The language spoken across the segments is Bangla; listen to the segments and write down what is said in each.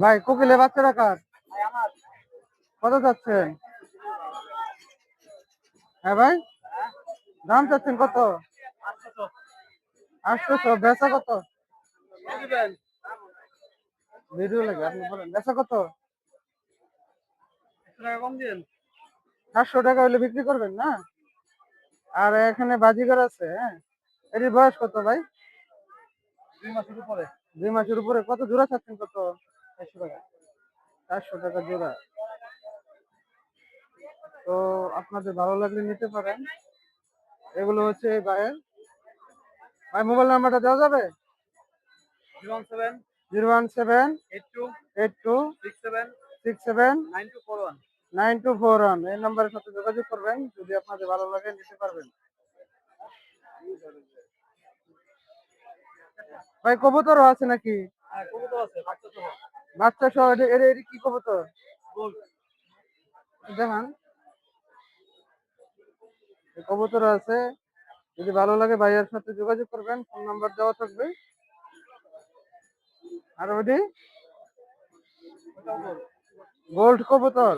ভাই কোকিলের বাচ্চাটা কার? কত চাচ্ছেন? হ্যাঁ ভাই, দাম চাচ্ছেন কত? 800। বেচা কত? ভিডিও লাগে, আপনি বলেন বেচা কত? 700 টাকা হলে বিক্রি করবেন না? আর এখানে বাজিগার আছে, হ্যাঁ। এটির বয়স কত ভাই? 2 মাসের উপরে। কত জোড়া চাচ্ছেন কত? 400 টাকা। 400 টাকা জোড়া। তো আপনাদের ভালো লাগলে নিতে পারেন। এগুলো হচ্ছে ভাইয়ের। ভাই মোবাইল নাম্বারটা দেওয়া যাবে? 017 82 67 9241। এই নাম্বারের সাথে যোগাযোগ করবেন, যদি আপনাদের ভালো লাগে নিতে পারবেন। ভাই কবুতরও আছে নাকি? বাচ্চা সহ এটা কি কবুতর দেখান? কবুতর আছে, যদি ভালো লাগে ভাইয়ের সাথে যোগাযোগ করবেন, ফোন নাম্বার দেওয়া থাকবে। আর ওইটি গোল্ড কবুতর।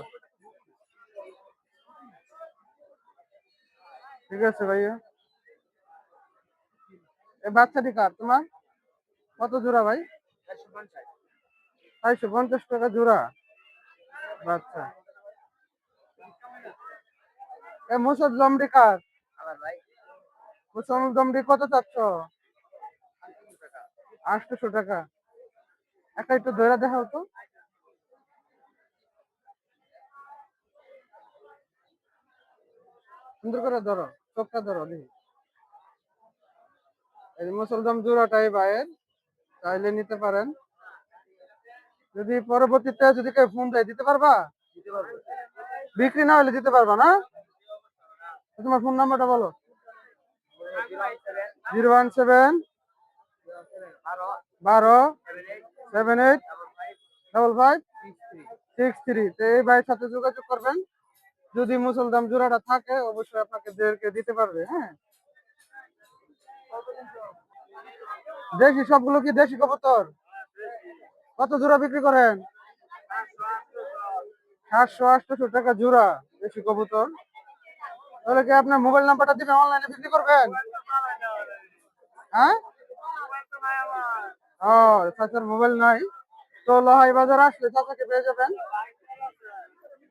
ঠিক আছে ভাইয়া। এই বাচ্চাটি কার তোমার? কত জোড়া ভাই? 450 টাকা জোড়া বাচ্চা। এই মুসদ জমডি কার? মুসদ জমডি কত চাচ্ছ? 800 টাকা। একটা একটু ধরে দেখাও তো। সুন্দর করে ধরো, চোখটা ধরো দেখি। এই মুসলদম জোড়াটাই ভাইয়ের, চাইলে নিতে পারেন। যদি পরবর্তীতে যদি কেউ ফোন দেয় দিতে পারবা? বিক্রি না হলে দিতে পারবা না? তোমার ফোন নাম্বারটা বলো। 017 12 78 55 63। তো এই ভাইয়ের সাথে যোগাযোগ করবেন। যদি মুসলদম জোড়াটা থাকে অবশ্যই আপনাকে দিতে পারবে, হ্যাঁ। দেশি সবগুলো কি দেশি কবুতর? কত জোড়া বিক্রি করেন? 700 800 টাকা জোড়া দেশি কবুতর। তাহলে কি আপনার মোবাইল নাম্বারটা দিবেন, অনলাইনে বিক্রি করবেন? হ্যাঁ, ও চাচার মোবাইল নাই। তো লোহাই বাজার আসলে চাচাকে পেয়ে যাবেন।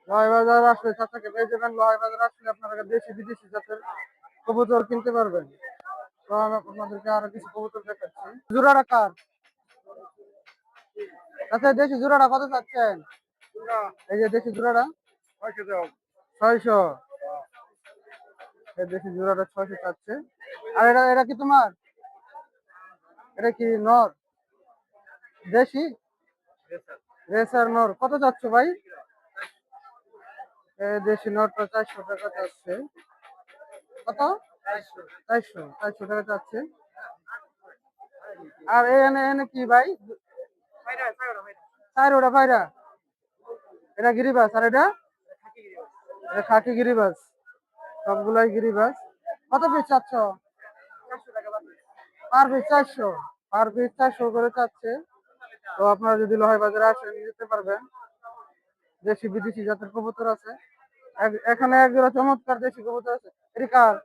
লোহাই বাজার আসলে চাচাকে পেয়ে যাবেন। লোহাই বাজার আসলে আপনারা দেশি বিদেশি জাতের কবুতর কিনতে পারবেন। তো আমি আপনাদেরকে আরো কিছু কবুতর দেখাচ্ছি। জোড়াটা কার? আচ্ছা, দেশি জোড়াটা কত চাচ্ছেন? এই যে দেশি জোড়াটা 600। এই দেশি জোড়াটা 600 চাচ্ছে। আর এটা এটা কি তোমার? এটা কি নর? দেশি রেসার নর কত চাচ্ছ ভাই? দেশি নরটা 400 টাকা চাচ্ছে। কত? 400 টাকা চাচ্ছে। আর এনে এনে কি ভাই? চারোটা পায়রা। এটা গিরিবাস। আর এটা খাকি গিরিবাস। সবগুলাই গিরিবাস। কত পিস চাচ্ছ? Per piece 400। পার পিস 400 করে চাচ্ছে। তো আপনারা যদি লোহাই বাজারে আসেন নিতে পারবেন। দেশি বিদেশি জাতের কবুতর আছে। এখানে এক জোড়া চমৎকার দেশি কবুতর আছে। এটি কার?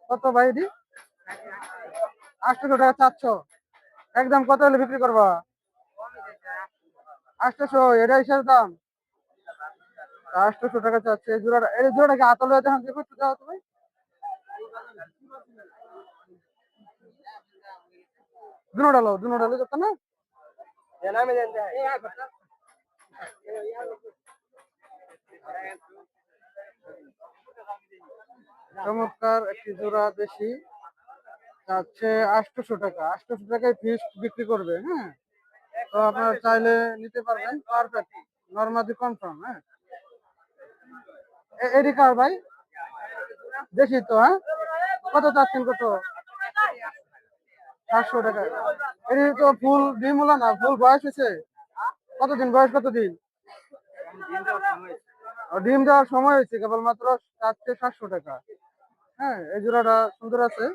কত ভাই এটি? 800 টাকা চাচ্ছ। একদম কত হলে বিক্রি করবা? 800। এটা হিসাবে দাম 800 টাকা চাচ্ছে। এই জোড়াটা, এই জোড়াটা কি আতলে দেখান যে একটু দাও তো ভাই। দুনো ডালো যত না। চমৎকার একটি জোড়া দেশি চাচ্ছে 800 টাকা। 800 টাকায় ফিস বিক্রি করবে, হ্যাঁ। তো আপনারা চাইলে নিতে পারবেন। পারফেক্ট নরমাদি কনফার্ম, হ্যাঁ। এডি কার ভাই? দেশি তো, হ্যাঁ। কত চাচ্ছেন কত? 700 টাকা। এটি তো ফুল ডিমুলা না, ফুল বয়স হয়েছে কতদিন? বয়স কতদিন? ডিম দেওয়ার সময় হয়েছে কেবলমাত্র। চাচ্ছে 700 টাকা। হ্যাঁ, এই জোড়াটা সুন্দর আছে।